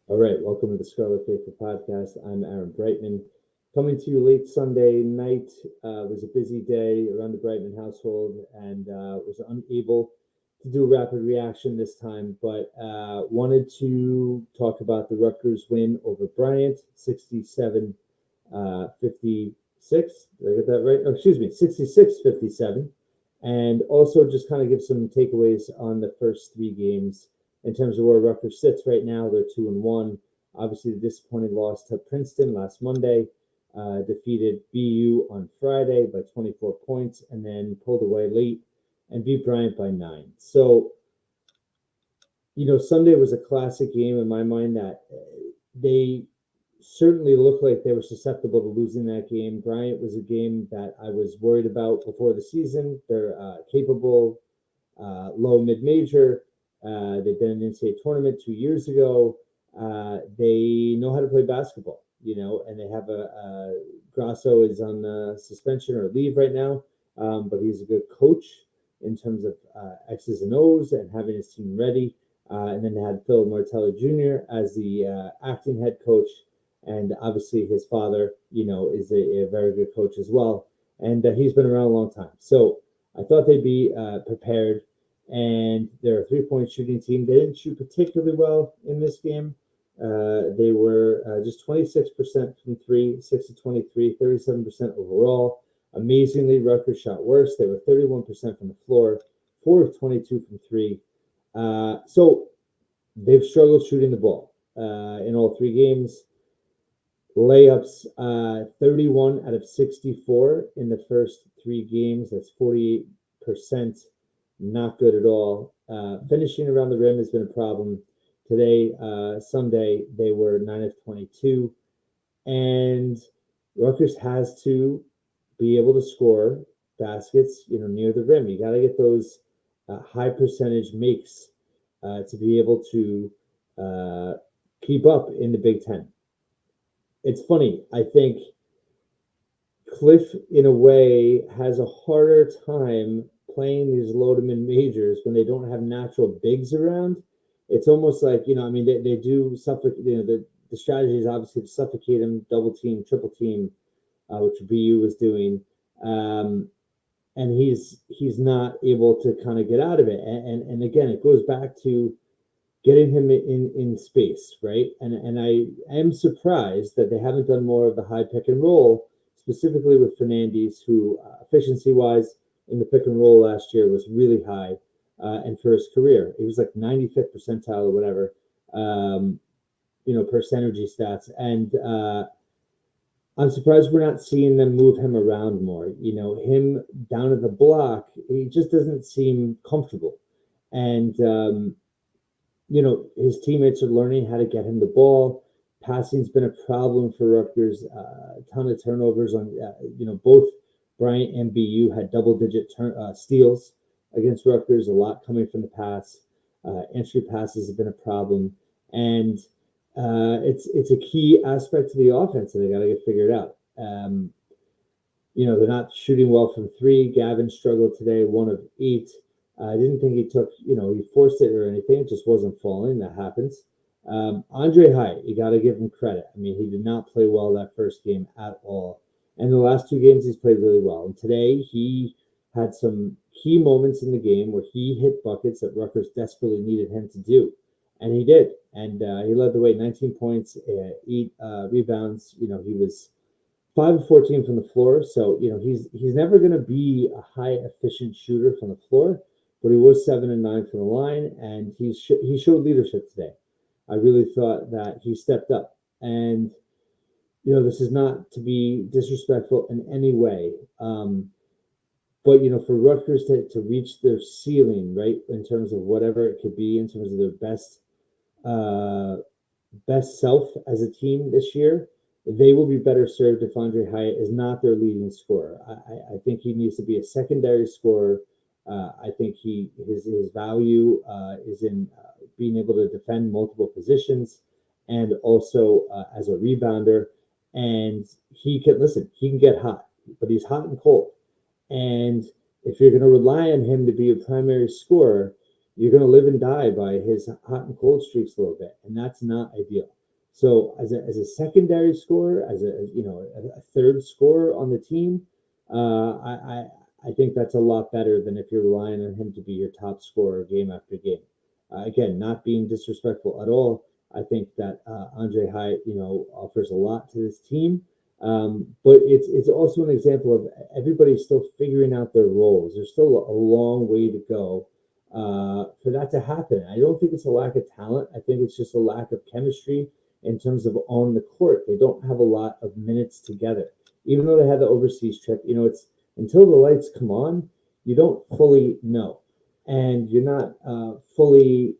All right, welcome to the Scarlet Faithful Podcast. I'm Aaron Brightman, coming to you late Sunday night. It was a busy day around the Brightman household, and was unable to do a rapid reaction this time, but wanted to talk about the Rutgers win over Bryant, 67 56. Did I get that right? Oh, excuse me, 66-57. And also just kind of give some takeaways on the first three games in terms of where Rutgers sits right now. They're 2-1. Obviously, the disappointing loss to Princeton last Monday, defeated BU on Friday by 24 points, and then pulled away late and beat Bryant by 9. So, Sunday was a classic game in my mind that they certainly looked like they were susceptible to losing that game. Bryant was a game that I was worried about before the season. They're capable, low mid-major. They've been in the NCAA tournament 2 years ago. They know how to play basketball, and they have Grasso is on suspension or leave right now, but he's a good coach in terms of X's and O's and having his team ready. And then they had Phil Martelli Jr. as the acting head coach. And obviously his father, is a very good coach as well. And he's been around a long time. So I thought they'd be prepared. And they're a three-point shooting team. They didn't shoot particularly well in this game. They were just 26% from three, 6 of 23, 37% overall. Amazingly, Rutgers shot worse. They were 31% from the floor, 4 of 22 from three. So they've struggled shooting the ball in all three games. Layups, 31 out of 64 in the first three games. That's 48%. Not good at all. Finishing around the rim has been a problem. Today, Sunday, they were 9 of 22. And Rutgers has to be able to score baskets, near the rim. You got to get those high percentage makes to be able to keep up in the Big Ten. It's funny. I think Cliff, in a way, has a harder time playing these low to mid majors when they don't have natural bigs around. It's almost like, they do suffocate, the strategy is obviously to suffocate him, double team, triple team, which BU was doing. And he's not able to kind of get out of it. And again, it goes back to getting him in space, right? And I am surprised that they haven't done more of the high pick and roll, specifically with Fernandez, who efficiency-wise in the pick and roll last year was really high, and for his career, he was like 95th percentile or whatever, per synergy stats. And I'm surprised we're not seeing them move him around more. Him down at the block, he just doesn't seem comfortable. And his teammates are learning how to get him the ball. Passing's been a problem for Rutgers. A ton of turnovers on, both Bryant and BU had double-digit steals against Rutgers, a lot coming from the pass. Entry passes have been a problem. And it's a key aspect to the offense that they got to get figured out. They're not shooting well from three. Gavin struggled today, 1 of 8. I didn't think he forced it or anything. It just wasn't falling. That happens. Andre Hyatt, you got to give him credit. I mean, he did not play well that first game at all. And the last two games, he's played really well. And today, he had some key moments in the game where he hit buckets that Rutgers desperately needed him to do. And he did. And he led the way, 19 points, 8 rebounds. He was 5 of 14 from the floor. So, he's never going to be a high efficient shooter from the floor. But he was 7 and 9 from the line, and he showed leadership today. I really thought that he stepped up. And, this is not to be disrespectful in any way. But, for Rutgers to reach their ceiling, right, in terms of whatever it could be, in terms of their best self as a team this year, they will be better served if Andre Hyatt is not their leading scorer. I think he needs to be a secondary scorer. I think his value is in being able to defend multiple positions and also as a rebounder. And he can get hot, but he's hot and cold. And if you're going to rely on him to be a primary scorer, you're going to live and die by his hot and cold streaks a little bit. And that's not ideal. So as a secondary scorer, as a third scorer on the team, I think that's a lot better than if you're relying on him to be your top scorer game after game. Again, not being disrespectful at all. I think that Andre Hyatt, offers a lot to this team. But it's also an example of everybody still figuring out their roles. There's still a long way to go for that to happen. I don't think it's a lack of talent. I think it's just a lack of chemistry in terms of on the court. They don't have a lot of minutes together. Even though they had the overseas trip, it's until the lights come on, you don't fully know. And you're not fully,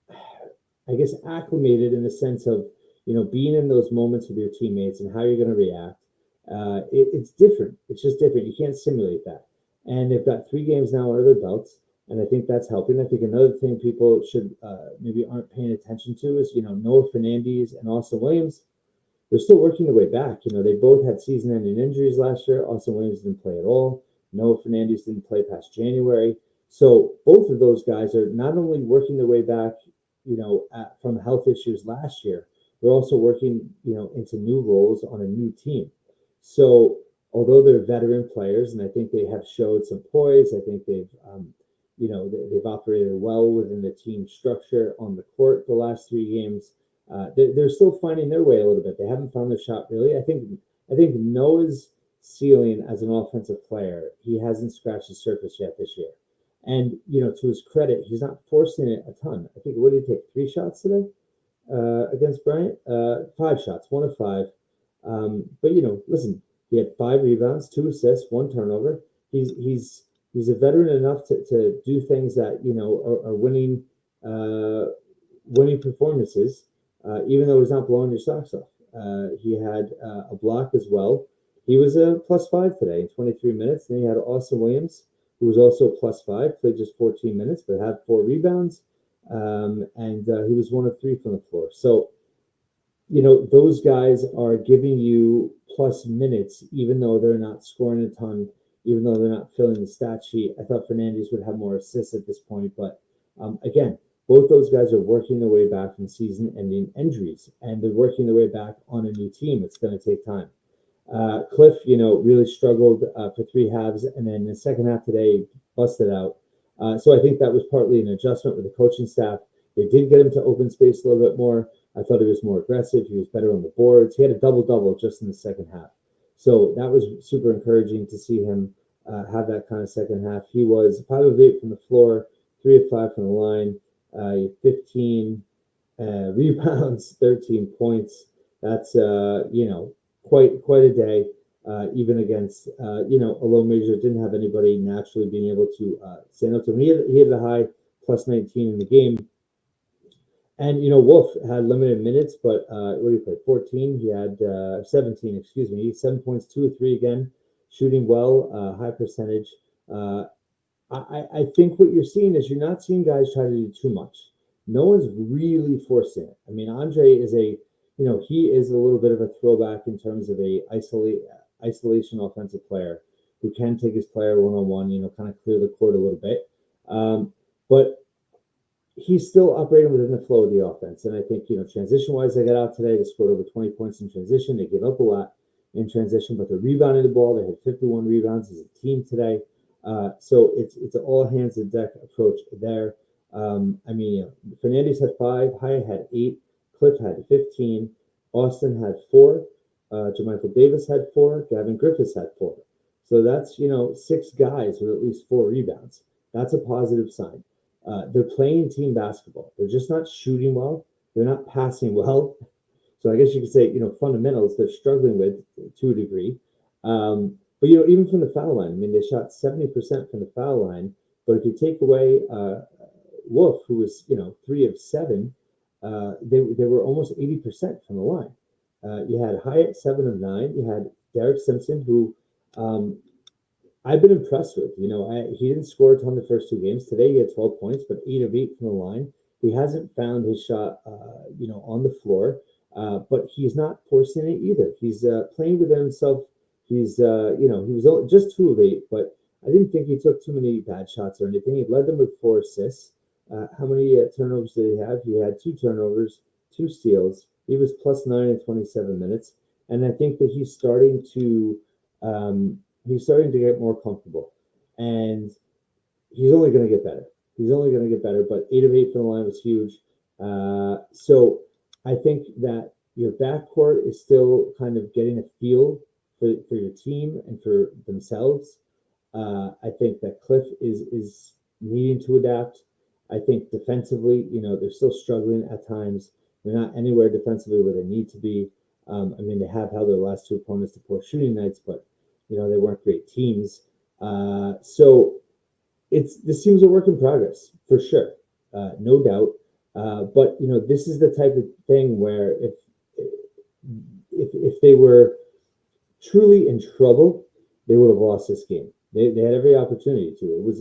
I guess, acclimated in the sense of, being in those moments with your teammates and how you're going to react. It's different. It's just different. You can't simulate that. And they've got 3 games now under their belts, and I think that's helping. I think another thing people should maybe aren't paying attention to is, Noah Fernandes and Austin Williams. They're still working their way back. They both had season-ending injuries last year. Austin Williams didn't play at all. Noah Fernandes didn't play past January. So both of those guys are not only working their way back, from health issues last year, they're also working, into new roles on a new team. So although they're veteran players, and I think they have showed some poise, I think they've operated well within the team structure on the court the last 3 games. They're still finding their way a little bit. They haven't found their shot really. I think Noah's ceiling as an offensive player, he hasn't scratched the surface yet this year. And to his credit, he's not forcing it a ton. I think, what did he take? 3 shots today against Bryant? 5 shots, 1 of 5. But listen, he had 5 rebounds, 2 assists, 1 turnover. He's a veteran enough to do things that are winning performances. Even though he's not blowing your socks off. He had a block as well. He was a +5 today in 23 minutes. Then he had Austin Williams, who was also +5, played just 14 minutes, but had 4 rebounds. And he was 1 of 3 from the floor. So, those guys are giving you plus minutes, even though they're not scoring a ton, even though they're not filling the stat sheet. I thought Fernandes would have more assists at this point, but again, both those guys are working their way back from season-ending injuries, and they're working their way back on a new team. It's going to take time. Cliff, really struggled for 3 halves, and then the second half today busted out. So I think that was partly an adjustment with the coaching staff. They did get him to open space a little bit more. I thought he was more aggressive. He was better on the boards. He had a double-double just in the second half. So that was super encouraging to see him have that kind of second half. He was 5 of 8 from the floor, 3 of 5 from the line. 15 rebounds, 13 points. That's quite a day. Even against a low major, didn't have anybody naturally being able to stand up to him. He had the high +19 in the game. And Wolf had limited minutes, but what did he play? 14. He had 17. Excuse me. 7 points, 2 of 3 again, shooting well, high percentage. I think what you're seeing is you're not seeing guys try to do too much. No one's really forcing it. I mean, Andre is he is a little bit of a throwback in terms of a isolation offensive player who can take his player one-on-one, kind of clear the court a little bit. But he's still operating within the flow of the offense. And I think, transition-wise, they got out today. They scored over 20 points in transition. They gave up a lot in transition, but they're rebounding the ball. They had 51 rebounds as a team today. So it's an all hands on deck approach there. Fernandes had 5, Hyatt had 8, Cliff had 15, Austin had 4, Jermichael Davis had 4, Gavin Griffiths had 4. So that's 6 guys with at least 4 rebounds. That's a positive sign. They're playing team basketball. They're just not shooting well. They're not passing well. So I guess you could say fundamentals they're struggling with to a degree. But even from the foul line, they shot 70% from the foul line. But if you take away Wolf, who was 3 of 7, they were almost 80% from the line. You had Hyatt 7 of 9. You had Derek Simpson, who I've been impressed with. He didn't score a ton the first 2 games. Today he had 12 points, but 8 of 8 from the line. He hasn't found his shot, on the floor, but he's not forcing it either. He's playing within himself. He's, he was just 2 of 8, but I didn't think he took too many bad shots or anything. He led them with 4 assists. How many turnovers did he have? He had 2 turnovers, 2 steals. He was +9 in 27 minutes, and I think that he's starting to get more comfortable, and he's only going to get better. He's only going to get better. But 8 of 8 from the line was huge. So I think that your backcourt is still kind of getting a feel for your team and for themselves. I think that Cliff is needing to adapt. I think defensively, they're still struggling at times. They're not anywhere defensively where they need to be. They have held their last two opponents to 4 shooting nights, but they weren't great teams. So this seems a work in progress for sure, no doubt. But this is the type of thing where if they were truly in trouble, they would have lost this game. They had every opportunity to. It was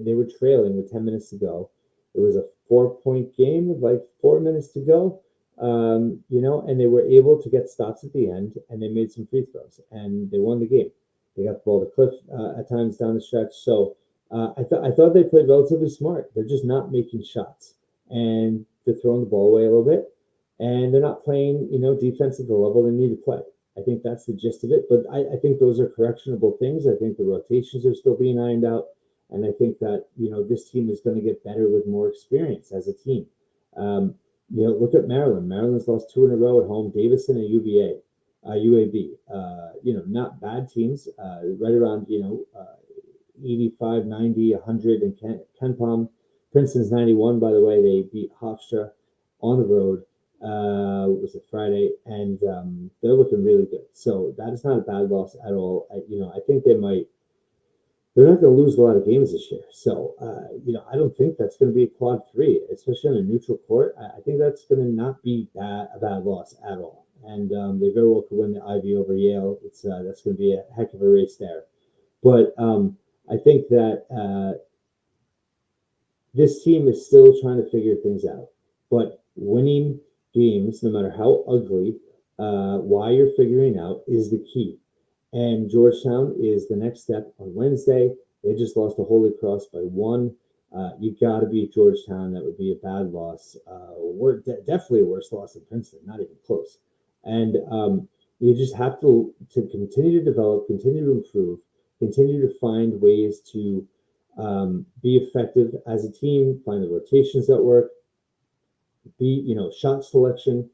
they were trailing with 10 minutes to go. It was a 4-point game with like 4 minutes to go. And they were able to get stops at the end, and they made some free throws, and they won the game. They got the ball to Cliff at times down the stretch. So I thought they played relatively smart. They're just not making shots, and they're throwing the ball away a little bit, and they're not playing defense at the level they need to play. I think that's the gist of it. But I think those are correctionable things. I think the rotations are still being ironed out, and I think that this team is going to get better with more experience as a team. Look at Maryland. Maryland's lost 2 in a row at home. Davidson and UAB. Not bad teams. Right around 85, 90, 100 in Ken Palm. Princeton's 91. By the way, they beat Hofstra on the road. It was a Friday, and they're looking really good. So that is not a bad loss at all. I think they're not going to lose a lot of games this year. So, I don't think that's going to be a quad 3, especially on a neutral court. I think that's going to not be a bad loss at all. And they very well could win the Ivy over Yale. That's going to be a heck of a race there. But I think that this team is still trying to figure things out. But winning games, no matter how ugly, while you're figuring out is the key. And Georgetown is the next step on Wednesday. They just lost to Holy Cross by 1. You got to beat Georgetown. That would be a bad loss. Definitely a worse loss than Princeton, not even close. And you just have to continue to develop, continue to improve, continue to find ways to be effective as a team, find the rotations that work, shot selection.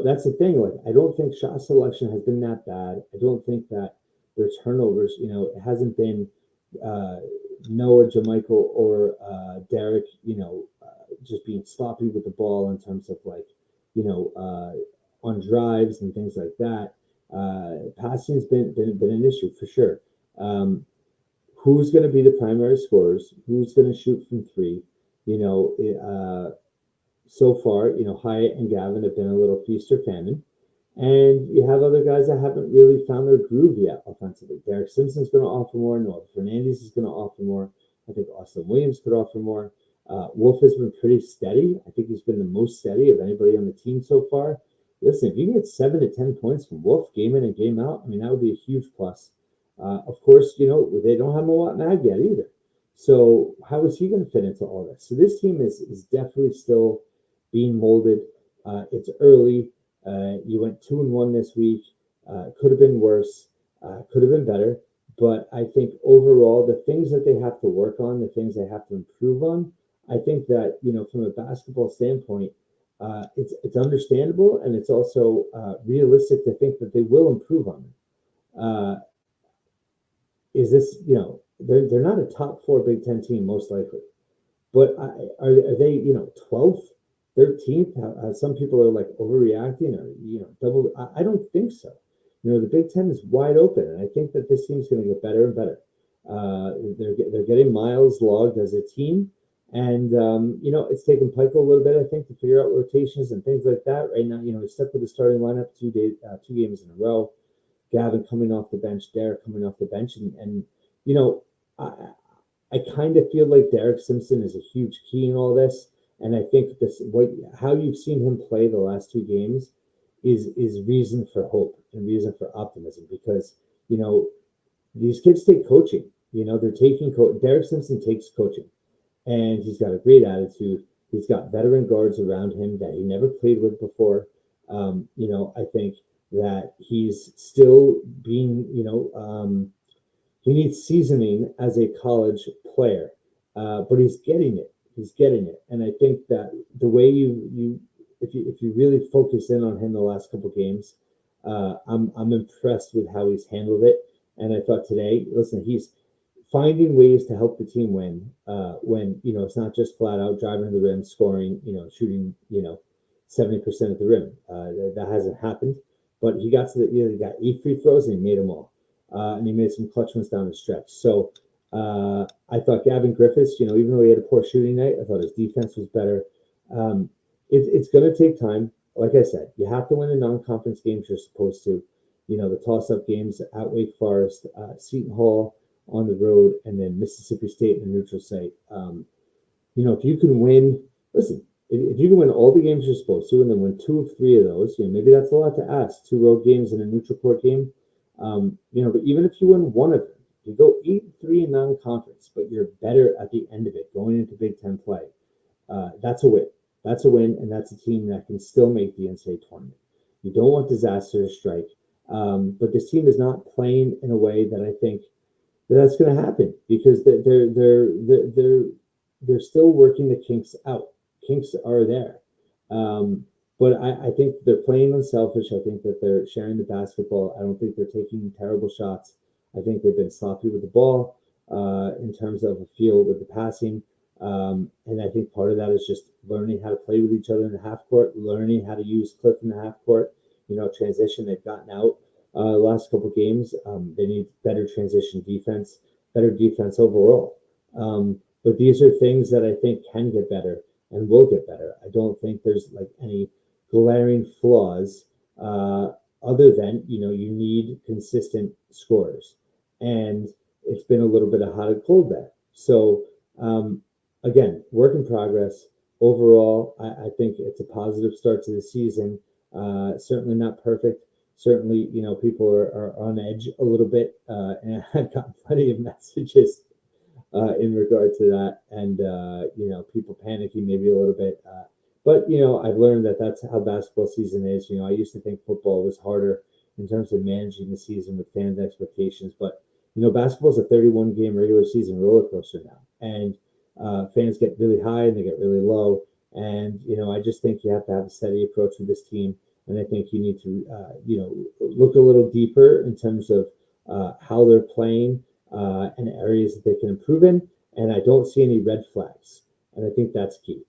That's the thing. Like, I don't think shot selection has been that bad. I don't think that their turnovers, it hasn't been Noah, Jamichael, or Derek, just being sloppy with the ball in terms of on drives and things like that. Passing's been an issue for sure. Who's going to be the primary scorers? Who's going to shoot from 3? So far, Hyatt and Gavin have been a little feast or famine. And you have other guys that haven't really found their groove yet offensively. Derek Simpson's going to offer more. Noah Fernandez is going to offer more. I think Austin Williams could offer more. Wolf has been pretty steady. I think he's been the most steady of anybody on the team so far. Listen, if you can get 7 to 10 points from Wolf game in and game out, that would be a huge plus. Of course, they don't have Mawat Mag yet either. So how is he going to fit into all this? So this team is definitely still being molded. It's early. You went 2-1 this week. Could have been worse. Could have been better. But I think overall, the things that they have to work on, the things they have to improve on, I think that, from a basketball standpoint, it's understandable, and it's also realistic to think that they will improve on them. Is this, they're not a top 4 Big Ten team, most likely. But are they, 12th? 13th? Some people are overreacting or double. I don't think so. The Big Ten is wide open, and I think that this team's going to get better and better. They're getting miles logged as a team, and it's taken Pike a little bit, I think, to figure out rotations and things like that. Right now, he's stuck with the starting lineup 2 games in a row. Gavin coming off the bench, Derek coming off the bench, and I kind of feel like Derek Simpson is a huge key in all this. And I think how you've seen him play the last 2 games is reason for hope and reason for optimism, because these kids take coaching. They're taking Derek Simpson takes coaching, and he's got a great attitude. He's got veteran guards around him that he never played with before. I think that he's still being, he needs seasoning as a college player, but he's getting it. He's getting it, and I think that the way if you really focus in on him the last couple games, I'm impressed with how he's handled it. And I thought today, listen, he's finding ways to help the team win. When it's not just flat out driving to the rim, scoring, shooting, 70% at the rim. That hasn't happened, but he got he got 8 free throws and he made them all, and he made some clutch ones down the stretch. So I thought Gavin Griffiths, even though he had a poor shooting night, I thought his defense was better. It's going to take time. Like I said, you have to win the non-conference games you're supposed to. The toss-up games at Wake Forest, Seton Hall on the road, and then Mississippi State in the neutral site. If you can win, listen, if you can win all the games you're supposed to, and then win 2 of 3 of those, maybe that's a lot to ask. 2 road games and a neutral court game. But even if you win 1 of them, you go 8-3 in non-conference, but you're better at the end of it going into Big Ten play. That's a win. That's a win, and that's a team that can still make the NCAA tournament. You don't want disaster to strike, but this team is not playing in a way that I think that's going to happen, because they're still working the kinks out. Kinks are there, but I think they're playing unselfish. I think that they're sharing the basketball. I don't think they're taking terrible shots. I think they've been sloppy with the ball in terms of a feel with the passing. And I think part of that is just learning how to play with each other in the half court, learning how to use Cliff in the half court, transition. They've gotten out the last couple of games. They need better transition defense, better defense overall. But these are things that I think can get better and will get better. I don't think there's any glaring flaws other than, you need consistent scores. And it's been a little bit of hot and cold there. So, again, work in progress. Overall, I think it's a positive start to the season. Certainly not perfect. Certainly, people are on edge a little bit. And I've gotten plenty of messages in regard to that. And, people panicking maybe a little bit. But I've learned that that's how basketball season is. I used to think football was harder in terms of managing the season with fans' expectations. But, basketball is a 31-game regular season roller coaster now. And fans get really high and they get really low. And, I just think you have to have a steady approach with this team. And I think you need to, look a little deeper in terms of how they're playing and areas that they can improve in. And I don't see any red flags. And I think that's key.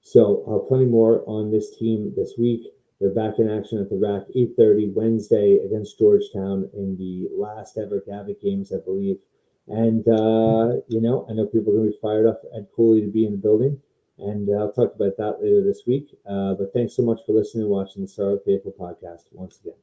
So plenty more on this team this week. They're back in action at the Rack, 8:30 Wednesday against Georgetown in the last ever Gavitt games, I believe. And, I know people are going to be fired up at Cooley to be in the building. And I'll talk about that later this week. But thanks so much for listening and watching the Star of Faithful podcast once again.